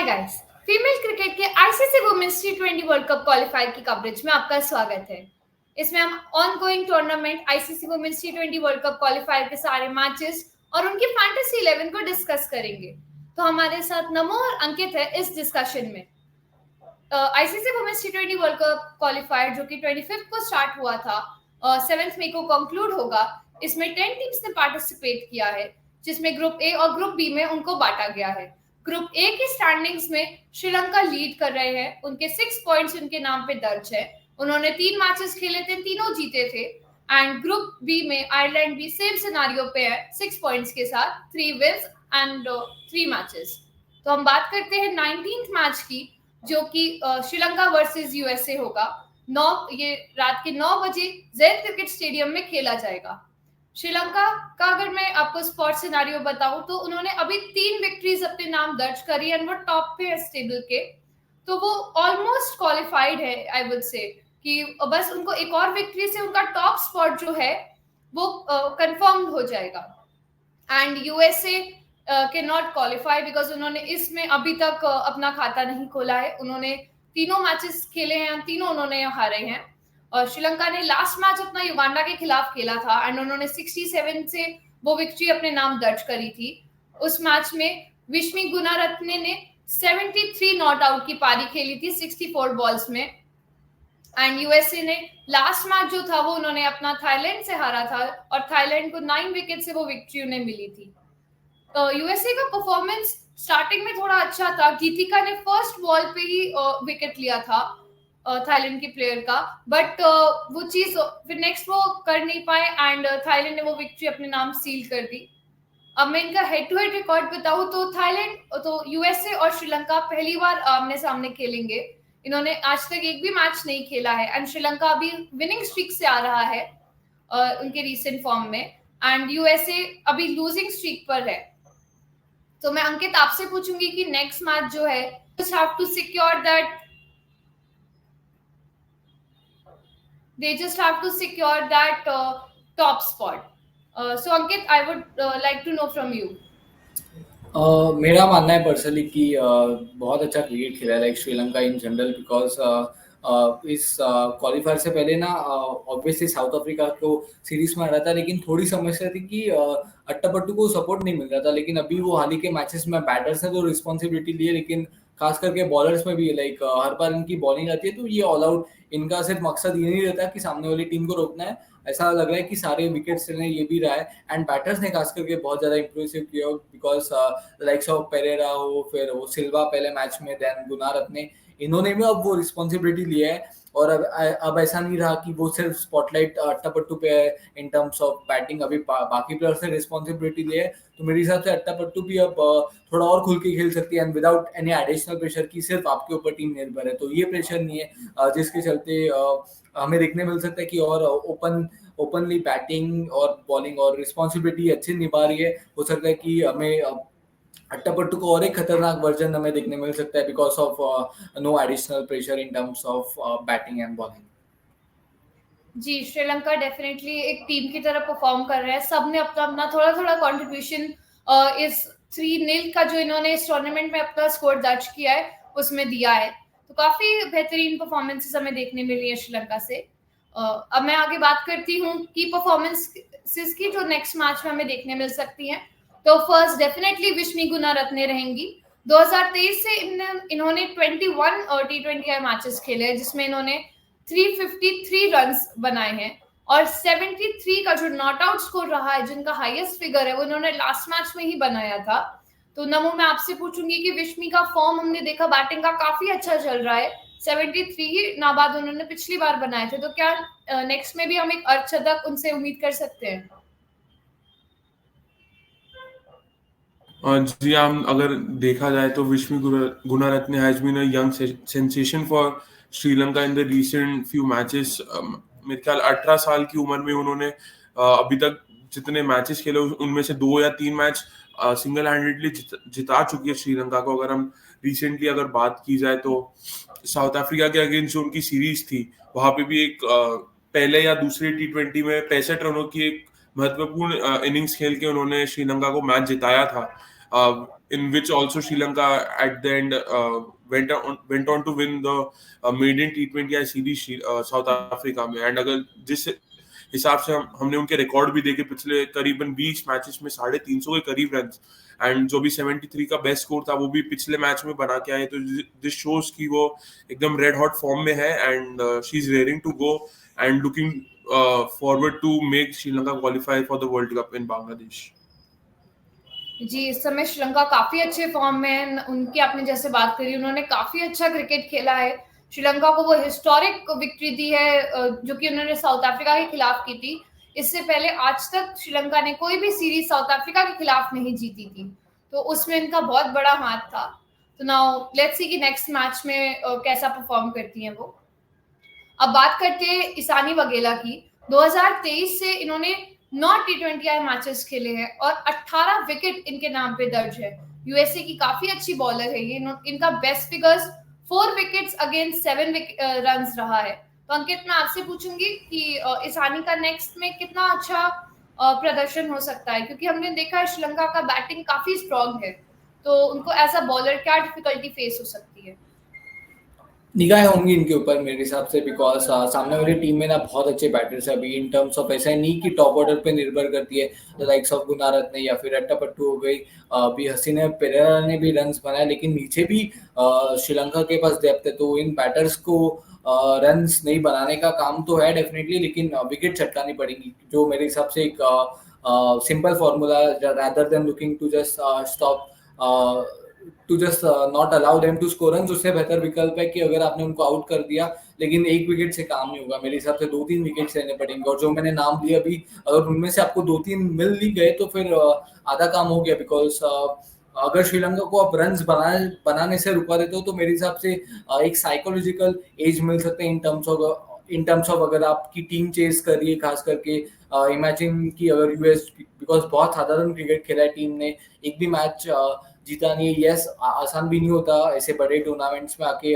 Guys, female cricket के ICC women's टी20 world cup qualifier की coverage में आपका स्वागत है। इसमें हम ऑनगोइंग टूर्नामेंट आईसीसी वुमेन्स टी20 वर्ल्ड कप क्वालिफायर के सारे मैचेस और उनकी फैंटेसी 11 को डिस्कस करेंगे। तो हमारे साथ नमो और अंकित है इस डिस्कशन में। आईसीसी वुमेन्स टी20 वर्ल्ड कप क्वालिफायर जो कि 25 को स्टार्ट हुआ था, 7 मई को कंक्लूड होगा। इसमें 10 टीम्स ने पार्टिसिपेट किया है, जिसमें ग्रुप ए और ग्रुप बी में उनको बांटा गया है। ग्रुप ए की स्टैंडिंग्स में श्रीलंका लीड कर रहे हैं। उनके 6 पॉइंट्स उनके नाम पे दर्ज है। उन्होंने 3 मैचेस खेले थे, तीनों जीते थे। एंड ग्रुप बी में आयरलैंड भी सेम सिनेरियो पे है, 6 पॉइंट्स के साथ, 3 विन्स एंड 3 मैचेस। तो हम बात करते हैं 19th मैच की, जो कि श्रीलंका वर्सेस यूएसए होगा। ये रात के 9 बजे ज़ैद क्रिकेट स्टेडियम में खेला जाएगा। श्रीलंका का अगर मैं आपको स्पॉट सिनारियो बताऊं तो उन्होंने अभी 3 विक्ट्रीज अपने नाम दर्ज करी एंड वो टॉप पे है टेबल के। तो वो ऑलमोस्ट क्वालिफाइड है, आई वुड से, कि बस उनको एक और विक्ट्री से उनका टॉप स्पॉट जो है वो कंफर्म हो जाएगा। एंड यूएसए के नॉट क्वालिफाई बिकॉज उन्होंने इसमें अभी तक अपना खाता नहीं खोला है। उन्होंने तीनों मैचेस खेले हैं, तीनों उन्होंने हारे हैं। और श्रीलंका ने लास्ट मैच अपना युगांडा के खिलाफ खेला था एंड उन्होंने 67 से वो विक्ट्री अपने नाम दर्ज करी थी। उस मैच में विष्मी गुनारत्ने ने 73 नॉट आउट की पारी खेली थी 64 बॉल्स में। एंड यूएसए ने लास्ट मैच जो था वो उन्होंने अपना थाईलैंड से हारा था और थाईलैंड को 9 विकेट से वो विक्ट्री उन्हें मिली थी। यूएसए का परफॉर्मेंस स्टार्टिंग में थोड़ा अच्छा था। गीतिका ने फर्स्ट बॉल पे ही विकेट लिया था थाईलैंड के प्लेयर का, बट वो चीज फिर नेक्स्ट वो कर नहीं पाए एंड थाईलैंड ने वो विक्ट्री अपने नाम सील कर दी। अब मैं इनका हेड टू हेड रिकॉर्ड बताऊं तो यूएसए और श्रीलंका पहली बार आमने सामने खेलेंगे। इन्होंने आज तक एक भी मैच नहीं खेला है एंड श्रीलंका अभी विनिंग स्ट्रीक से आ रहा है उनके रीसेंट फॉर्म में, एंड यूएसए अभी लूजिंग स्ट्रीक पर है। तो मैं अंकित आपसे पूछूंगी कि नेक्स्ट मैच जो है, just have to secure that they just have to secure that top spot. So Ankit, I would like to know from you. मेरा मानना है पर्सनली कि बहुत अच्छा क्रिकेट खेला है like Sri Lanka in general, because इस क्वालिफायर से पहले ना ऑब्वियसली साउथ अफ्रीका को सीरीज में आ रहा था, लेकिन थोड़ी समस्या थी कि अट्टापट्टू को सपोर्ट नहीं मिल रहा था। लेकिन अभी वो हाल ही के मैचेस में बैटर्स ने तो रिस्पॉन्सिबिलिटी ली है, लेकिन खास करके बॉलर्स में भी लाइक हर बार इनकी बॉलिंग आती है तो ये ऑल आउट, इनका सिर्फ मकसद ये नहीं रहता कि सामने वाली टीम को रोकना है, ऐसा लग रहा है कि सारे विकेट्स लेने ये भी रहा है। एंड बैटर्स ने खास करके बहुत ज्यादा इंप्रेसिव किया, बिकॉज लाइक्स ऑफ पेरेरा हो, फिर वो सिल्वा पहले मैच में, देन गुनारत्ने, इन्होंने भी अब वो रिस्पॉन्सिबिलिटी लिया है। और अब ऐसा नहीं रहा कि वो सिर्फ स्पॉटलाइट अट्टापट्टू पे है इन टर्म्स ऑफ बैटिंग, अभी बाकी प्लेयर्स ने रिस्पॉन्सिबिलिटी ली है। तो मेरे हिसाब से अट्टापट्टू भी अब थोड़ा और खुल के खेल सकती है and without any additional pressure की सिर्फ आपके ऊपर टीम निर्भर है। तो ये प्रेशर नहीं है जिसके चलते हमें देखने मिल सकता है कि और ओपनली बैटिंग और बॉलिंग और रिस्पॉन्सिबिलिटी अच्छी निभा रही है। हो सकता है कि हमें अट्टापट्टू को और एक खतरनाक वर्जन हमें देखने मिल सकता है because of no additional pressure in terms of batting and bowling. जी, श्रीलंका डेफिनेटली एक टीम की तरह परफॉर्म कर रहा है। सबने अपना अपना थोड़ा थोड़ा कंट्रीब्यूशन इस 3-0 का जो इन्होंने इस टूर्नामेंट में अपना स्कोर दर्ज किया है उसमें दिया है। तो काफी बेहतरीन परफॉर्मेंसेस हमें देखने मिली है श्रीलंका से। अब मैं आगे बात करती हूँ कि परफॉर्मेंसेस की जो नेक्स्ट मैच में हमें देखने मिल सकती हैं। तो फर्स्ट डेफिनेटली विष्मी गुनारत्ने रहेंगी। 2023 से इन्होंने 21 T20 मैचेस खेले हैं, जिसमें इन्होंने 353 रन्स बनाए हैं और 73 का जो नॉट आउट स्कोर रहा है, जिनका हाईएस्ट फिगर है, वो इन्होंने लास्ट मैच में ही बनाया था। तो नमो, मैं आपसे पूछूंगी कि विष्मी का फॉर्म हमने देखा बैटिंग का काफी अच्छा चल रहा है। 73 ही नाबाद उन्होंने पिछली बार बनाए थे, तो क्या नेक्स्ट में भी हम एक अर्धशतक उनसे उम्मीद कर सकते हैं? जी, अगर देखा जाए तो Vishmi Gunaratne has been a young sensation for Sri Lanka in the recent few matches. मेरे ख्याल 18 साल की उम्र में उन्होंने अभी तक जितने मैचेस खेले उनमें से 2 या 3 मैच सिंगल हैंडेडली जिता चुकी है श्रीलंका को। अगर हम रिसेंटली अगर बात की जाए तो साउथ अफ्रीका के अगेंस्ट जो उनकी सीरीज थी, वहां पे भी एक पहले या दूसरे T20 में 65 रनों की एक महत्वपूर्ण इनिंग्स खेल के उन्होंने श्रीलंका को मैच जिताया था। in which also Sri Lanka at the end went on to win the maiden T20I series South Africa में. And अगर जिस हिसाब से हमने उनके रिकॉर्ड भी देखे पिछले करीबन 20 मैचेस में 350 के करीब रन, एंड जो भी 73 का बेस्ट स्कोर था वो भी पिछले मैच में बना के आए. तो दिस शोज की वो एकदम रेड हॉट फॉर्म में है, and she is raring to go and looking forward to make Sri Lanka qualify for the world cup in Bangladesh. जी, इस समय श्रीलंका काफी अच्छे फॉर्म में है. उनकी आपने जैसे बात करी, उन्होंने काफी अच्छा क्रिकेट खेला है. श्रीलंका को वो हिस्टोरिक विक्ट्री दी है जो कि उन्होंने साउथ अफ्रीका के खिलाफ की थी. इससे पहले आज तक श्रीलंका ने कोई भी सीरीज साउथ अफ्रीका के खिलाफ नहीं जीती थी, तो उसमें इनका बहुत बड़ा हाथ था. तो नाउ लेट्स सी कि नेक्स्ट मैच में कैसा परफॉर्म करती हैं वो. अब बात करते हैं ईशानी वाघेला की. 2023 से इन्होंने 9 T20I मैचेस खेले हैं और 18 विकेट इनके नाम पे दर्ज है. यूएसए की काफी अच्छी बॉलर है ये. इनका best figures 4 wickets against 7 runs रहा है. तो अंकित, मैं आपसे पूछूंगी कि ईशानी का नेक्स्ट में कितना अच्छा प्रदर्शन हो सकता है, क्योंकि हमने देखा है श्रीलंका का बैटिंग काफी स्ट्रांग है, तो उनको एज अ बॉलर क्या डिफिकल्टी फेस हो सकती है? निगाहें होंगी इनके ऊपर मेरे हिसाब से, बिकॉज सामने वाली टीम में ना बहुत अच्छे बैटर्स है अभी इन टर्म्स ऑफ. ऐसा नहीं कि टॉप ऑर्डर पे निर्भर करती है, द लाइक्स ऑफ गुनारत्ने या फिर अट्टापट्टू हो गई, अभी हसीना पेरेरा ने भी रन्स बनाए, लेकिन नीचे भी श्रीलंका के पास डेप्थ है. तो इन बैटर्स को रन्स नहीं बनाने का काम तो है डेफिनेटली, लेकिन विकेट चटकानी पड़ेगी, जो मेरे हिसाब से एक simple formula rather than looking to just stop to just not allow them to score run. उससे बेहतर विकल्प है कि अगर आपने उनको आउट कर दिया, लेकिन एक विकेट से काम नहीं होगा. मेरे हिसाब से 2-3 विकेट लेने पड़ेंगे, और जो मैंने नाम दिए अभी, अगर उनमें से आपको 2-3 मिल ही गए तो फिर आधा काम हो गया. बिकॉज अगर श्रीलंका को आप रन्स बनाने से रुका देते हो तो मेरे हिसाब से एक साइकोलॉजिकल एज मिल सकते हैं इन टर्म्स ऑफ अगर आपकी टीम चेस कर रही है, खास करके इमेजिन कि अगर यूएस, बिकॉज बहुत साधारण क्रिकेट खेला है टीम ने, एक भी मैच जीता नहीं है. यस, आसान भी नहीं होता ऐसे बड़े टूर्नामेंट्स में आके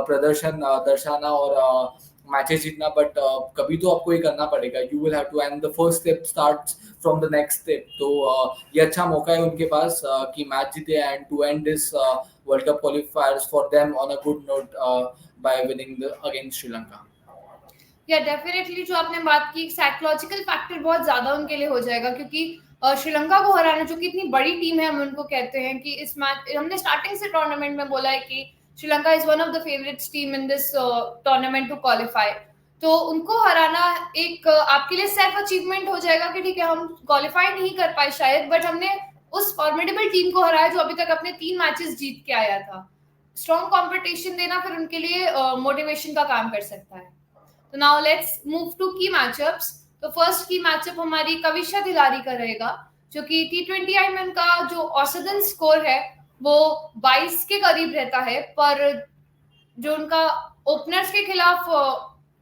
प्रदर्शन दर्शाना और मैचेस जीतना, बट कभी तो आपको ये करना पड़ेगा. You will have to, and the first step starts from the next step. तो ये अच्छा मौका है उनके पास कि मैच जीते and to end this world cup qualifiers for them on a good note by winning against Sri Lanka. या डेफिनेटली जो आपने बात की, साइकोलॉजिकल फैक्टर बहुत ज्यादा उनके लिए हो जाएगा, क्योंकि श्रीलंका को हराना, जो कि इतनी बड़ी टीम है, हम उनको कहते हैं कि इस मैच, हमने स्टार्टिंग से टूर्नामेंट में बोला है कि Sri Lanka is one of the favourites team in this tournament to qualify. तो उनको हराना एक आपके लिए सेल्फ अचीवमेंट हो जाएगा कि ठीक है, हम क्वालिफाई नहीं कर पाए शायद, बट हमने उस फॉर्मिडेबल टीम को हराया जो अभी तक अपने 3 मैचेस जीत के आया था. स्ट्रॉन्ग कॉम्पिटिशन देना फिर उनके लिए मोटिवेशन का काम कर सकता है. तो नाउ लेट्स मूव टू की मैचअप्स. तो फर्स्ट की मैचअप हमारी कविशा तिलारी का रहेगा, जो कि T20I में का जो औसतन स्कोर है वो 22 के करीब रहता है, पर जो उनका ओपनर्स के खिलाफ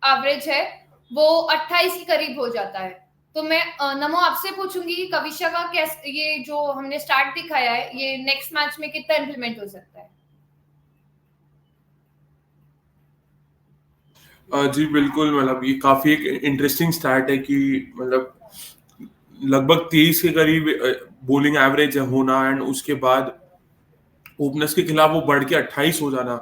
एवरेज है वो 28 के करीब हो जाता है. तो मैं नमो आपसे पूछूंगी कि कविशा का कैसे ये जो हमने स्टार्ट दिखाया है, ये नेक्स्ट मैच में कितना इम्प्लीमेंट हो सकता है? जी बिल्कुल, मतलब ये काफी एक इंटरेस्टिंग स्टार्ट है कि मतलब लगभग 23 के करीब बॉलिंग एवरेज होना, एंड उसके बाद ओपनर्स के खिलाफ वो बढ़ के 28 हो जाना.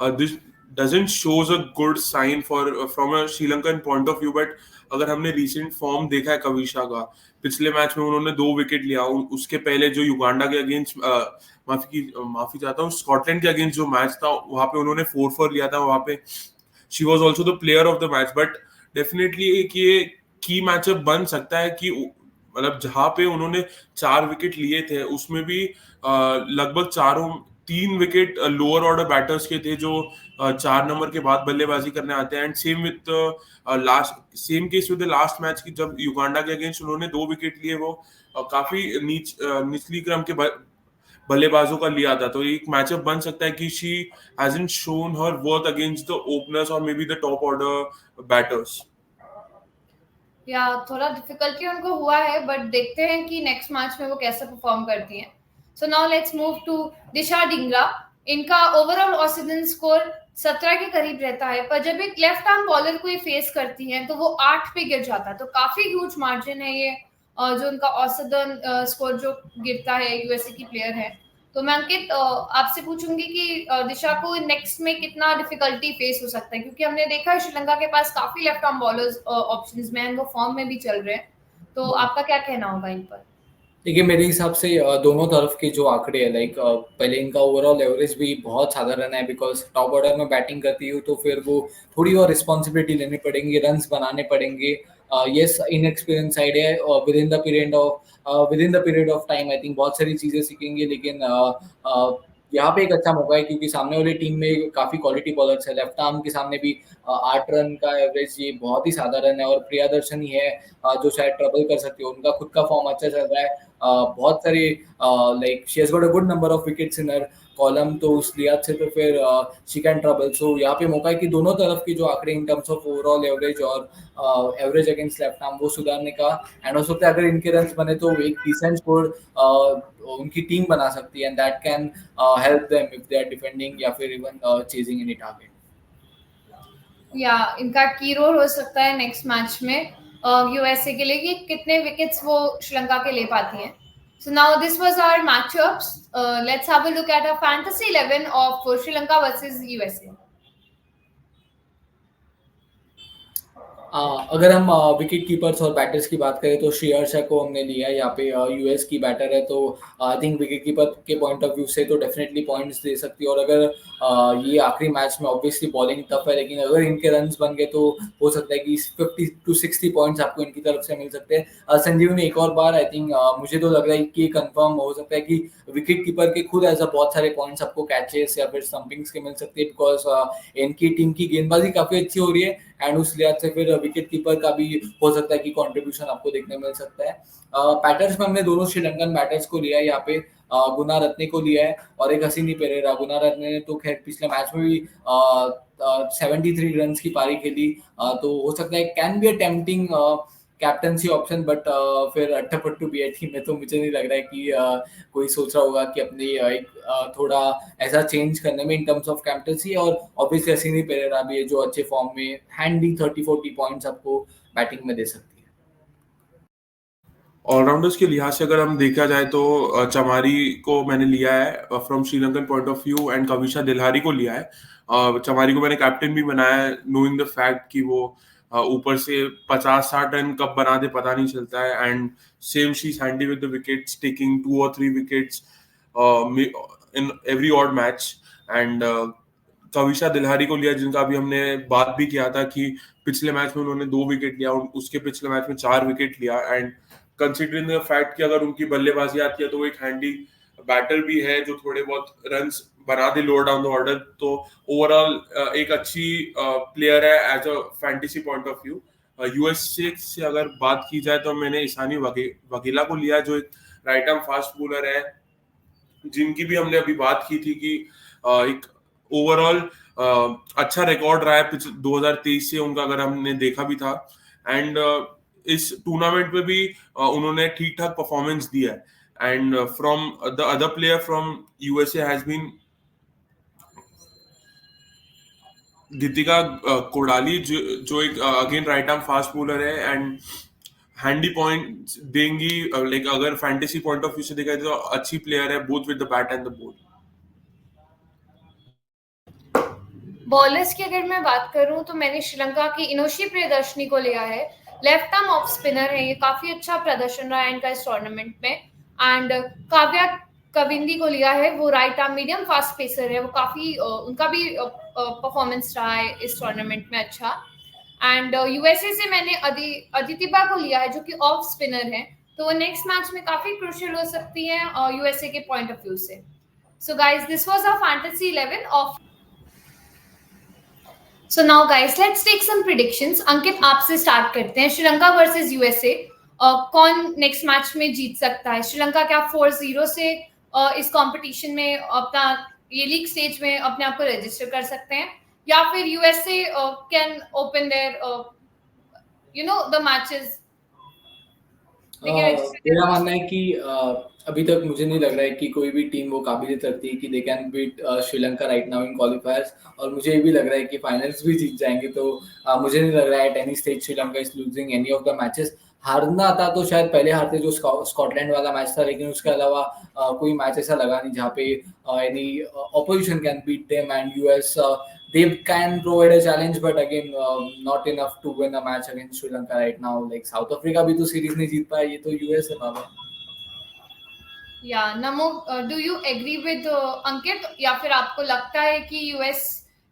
This doesn't shows a good sign for from a Sri Lankan point of view. But अगर हमने रिसेंट फॉर्म देखा है कविशा का, पिछले मैच में उन्होंने 2 विकेट लिया. उसके पहले जो युगांडा के अगेंस्ट माफी चाहता हूँ, स्कॉटलैंड के अगेंस्ट जो मैच था वहां पे उन्होंने 4-4 लिया था. वहां पे she was also the player of the match. But definitely एक ये की मैचअप बन सकता है कि मतलब जहां पे उन्होंने 4 विकेट लिए थे उसमें भी लगभग 3 विकेट लोअर ऑर्डर बैटर्स के थे जो 4 नंबर के बाद बल्लेबाजी करने आते हैं. And same case with the last match की, जब युगांडा के अगेंस्ट उन्होंने 2 विकेट लिए, वो काफी निचली क्रम के बल्लेबाजों का लिया था. तो एक मैचअप बन सकता है कि she hasn't shown her worth against the openers और may be the top order batters. या थोड़ा डिफिकल्टी उनको हुआ है, बट देखते हैं कि नेक्स्ट मैच में वो कैसे परफॉर्म करती हैं. So now let's move to Disha Dhingra. इनका ओवरऑल औसतन स्कोर 17 के करीब रहता है, पर जब एक लेफ्ट आर्म बॉलर को ये फेस करती हैं तो वो 8 पे गिर जाता है. तो काफी ह्यूज मार्जिन है ये जो उनका औसतन स्कोर जो गिरता है यूएसए की प्लेयर है. तो मैं अंकित आपसे पूछूंगी कि दिशा को नेक्स्ट में कितना डिफिकल्टी फेस हो सकता है, क्योंकि हमने देखा है श्रीलंका के पास काफी लेफ्ट आर्म बॉलर्स ऑप्शंस में हैं, वो फॉर्म में भी चल रहे हैं, तो आपका क्या कहना होगा इन पर? देखिए मेरे हिसाब से दोनों तरफ के जो आंकड़े हैं लाइक पहले इनका ओवरऑल एवरेज भी बहुत साधारण है बिकॉज टॉप ऑर्डर में बैटिंग करती हूँ तो फिर वो थोड़ी और रिस्पॉन्सिबिलिटी लेनी पड़ेंगी, रन्स बनाने पड़ेंगे। यस इनएक्सपीरियंस साइड है with in the period of time I think बहुत सारी चीज़ें सीखेंगे, लेकिन यहाँ पे एक अच्छा मौका है क्योंकि सामने वाली टीम में काफ़ी क्वालिटी बॉलर्स है। लेफ्ट आर्म के सामने भी 8 रन का एवरेज ये बहुत ही साधारण है और प्रियदर्शनी है जो शायद ट्रबल कर सकती है, उनका खुद का फॉर्म अच्छा चल रहा है। बहुत सारे like she has got a good number of wickets in her column, तो उस लिहाज से तो फिर शी कैन ट्रबल। सो यहाँ पे मौका है कि दोनों तरफ की जो आंकड़े इन टर्म्स ऑफ ओवरऑल एवरेज और एवरेज अगेंस्ट लेफ्ट आर्म वो सुधारने का, एंड हो सकता है अगर इनके रन बने तो एक डिसेंट स्कोर उनकी टीम बना सकती है, and that can help them if they are defending या फिर इवन चेजिंग एनी टारगेट। या इनका की रोल हो सकता है नेक्स्ट मैच में यूएसए के लिए कि कितने विकेट्स वो श्रीलंका के ले पाती हैं। So now this was our matchups. Let's have a look at our fantasy 11 of Sri Lanka versus USA. अगर हम विकेट कीपर्स और बैटर्स की बात करें तो श्रेयस को हमने लिया है यहाँ पे। यूएस की बैटर है तो आई थिंक विकेट कीपर के पॉइंट ऑफ व्यू से तो डेफिनेटली पॉइंट्स दे सकती है। और अगर ये आखिरी मैच में ऑब्वियसली बॉलिंग टफ है, लेकिन अगर इनके रन्स बन गए तो हो सकता है कि 50 to 60 पॉइंट्स आपको इनकी तरफ से मिल सकते हैं। संजीव ने एक और बार आई थिंक मुझे तो लग रहा है कि कंफर्म हो सकता है कि विकेट कीपर के खुद ऐसा बहुत सारे पॉइंट्स आपको कैचेस या फिर स्टंपिंग्स के मिल सकते हैं, बिकॉज इनकी टीम की गेंदबाजी काफी अच्छी हो रही है, एंड उस लिहाज से फिर विकेट कीपर का भी हो सकता है कि कंट्रीब्यूशन आपको देखने मिल सकता है। बैटर्स में हमने दोनों श्रीलंकन बैटर्स को लिया है यहाँ पे। गुनारत्ने को लिया है और एक हसीनी पेरेरा। गुनारत्ने ने तो खैर पिछले मैच में भी 73 रन की पारी खेली, तो हो सकता है can be a tempting captaincy option, but फिर अट्ठापट्टू बीएटी में तो मुझे नहीं लग रहा है कि कोई सोच रहा होगा कि अपनी एक थोड़ा ऐसा चेंज करने में इन टर्म्स ऑफ कैप्टनसी। और ऑब्वियसली हसीनी पेरेरा भी है जो अच्छे फॉर्म में हैंडी 30-40 पॉइंट्स आपको बैटिंग में दे सकती है। ऑलराउंडर्स के लिहाज से अगर हम देखा जाए तो चमारी को मैंने लिया है from Sri Lankan point of view, and Kavisha Dilhari को लिया है। चमारी को मैंने कैप्टन भी बनाया है, नोइंग द फैक्ट कि वो ऊपर से 50-60 रन कब बना दे पता नहीं चलता है, and same she is handy with the wickets, taking 2 or 3 wickets in every odd match. And Kavisha Dilhari को लिया जिनका अभी हमने बात भी किया था कि पिछले मैच में उन्होंने 2 विकेट लिया, उसके पिछले मैच में 4 विकेट लिया, एंड कंसिडरिंग द फैक्ट कि अगर उनकी बल्लेबाजी आती है तो वो एक हैंडी बैटर भी है जो थोड़े बहुत रन्स बना दे लोअर डाउन द ऑर्डर, तो ओवरऑल एक अच्छी प्लेयर है as a fantasy point of view. USA से अगर बात की जाए तो मैंने ईशानी वघेला को लिया जो एक राइट आर्म फास्ट बॉलर है, जिनकी भी हमने अभी बात की थी कि एक ओवरऑल अच्छा रिकॉर्ड रहा है 2023 से उनका, अगर हमने देखा भी था, एंड इस टूर्नामेंट में भी उन्होंने ठीक ठाक परफॉर्मेंस दिया है। And from the other player from USA has been Geetika Kodali जो एक again right arm fast bowler है, एंड हैंडी पॉइंट देंगी। लाइक अगर फैंटेसी पॉइंट ऑफ व्यू से देखा जाए तो अच्छी प्लेयर है both with the bat and the ball. Bowlers की अगर मैं बात करूं तो मैंने श्रीलंका की इनोशी प्रियदर्शनी को लिया है। लेफ्ट आर्म ऑफ स्पिनर है, ये काफी अच्छा प्रदर्शन रहा है इनका इस टूर्नामेंट में। एंड काव्या कविंदी को लिया है, वो right arm medium fast pacer है, वो काफी उनका भी परफॉर्मेंस रहा है इस टूर्नामेंट में अच्छा। एंड यूएसए से मैंने अदितिबा को लिया है जो कि ऑफ स्पिनर है, तो वो नेक्स्ट मैच में काफी क्रूशियल हो सकती है यूएसए के पॉइंट ऑफ व्यू से। So guys this was our fantasy 11 off. So now guys, let's take some predictions. Ankit आपसे स्टार्ट करते हैं। श्रीलंका वर्सेस यूएसए, कौन नेक्स्ट मैच में जीत सकता है? श्रीलंका क्या 4-0 से इस कंपटीशन में अपना ये लीग स्टेज में अपने आप को रजिस्टर कर सकते हैं, या फिर USA can open there the matches? मेरा मानना है कि अभी तक मुझे नहीं लग रहा है कि कोई भी टीम वो काबिलियत रखती है कि they can beat Sri Lanka right now in qualifiers, और मुझे ये भी लग रहा है कि फाइनल्स भी जीत जाएंगे। तो मुझे नहीं लग रहा है at any stage Sri Lanka is losing any of the matches. हारना था तो शायद पहले हारते जो स्कॉटलैंड वाला मैच था, लेकिन उसके अलावा कोई मैच ऐसा लगा नहीं जहाँ पे any opposition can beat them, and US they can provide a challenge, but again not enough to win a match against Sri Lanka right now. Like South Africa भी तो सीरीज नहीं जीत पाया, ये तो US है बाबा. या Namo, do you agree with Ankit, या फिर आपको लगता है कि US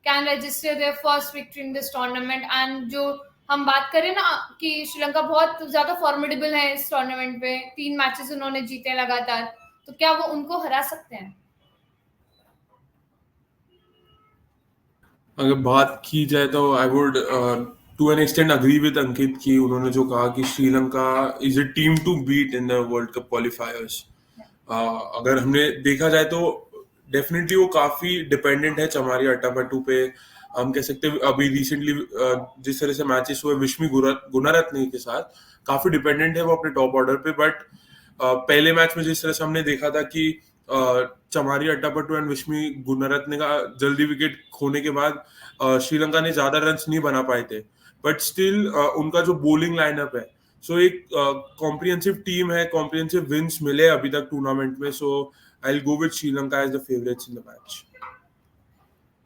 can register their first victory in this tournament? And जो हम बात करें ना कि श्रीलंका बहुत ज्यादा फॉर्मिडेबल है इस टूर्नामेंट पे, 3 मैचेस उन्होंने जीते लगातार, तो क्या वो उनको हरा सकते हैं? अगर बात की जाए तो I would to an extent agree with Ankit कि उन्होंने जो कहा कि Sri Lanka is a team to beat in the world cup qualifiers. अगर हमने देखा जाए तो डेफिनेटली वो काफी डिपेंडेंट है चमारी अट्टापट्टू पे. हम कह सकते हैं अभी रिसेंटली जिस तरह से मैचेस हुए विश्मी गुणारत्ने के साथ, काफी डिपेंडेंट है वो अपने टॉप ऑर्डर पे. बट पहले मैच में जिस तरह से हमने देखा था कि चमारी अट्टापट्टू एंड विश्मी गुणारत्ने का जल्दी विकेट खोने के बाद श्रीलंका ने ज्यादा रन्स नहीं बना पाए थे. बट स्टिल उनका जो बॉलिंग लाइनअप है, सो एक कॉम्प्रिहेंसिव टीम है, कॉम्प्रिहेंसिव विन्स मिले अभी तक टूर्नामेंट में. So I will go with Sri Lanka as the favourites in the match.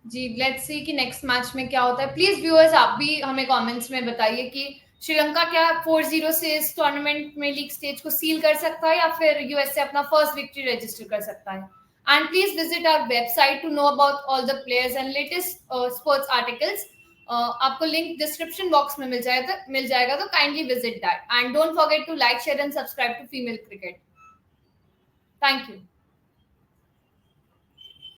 जी, लेट्स सी कि नेक्स्ट मैच में क्या होता है. प्लीज व्यूअर्स, आप भी हमें कमेंट्स में बताइए कि श्रीलंका क्या 4-0 से इस टूर्नामेंट में लीग स्टेज को सील कर सकता है, या फिर यूएस से अपना फर्स्ट विक्ट्री रजिस्टर कर सकता है. And please visit our website to know about all the players and latest sports articles. आपको लिंक डिस्क्रिप्शन बॉक्स में मिल जाएगा, तो kindly visit that. And don't forget to like, share and subscribe to female cricket. Thank you.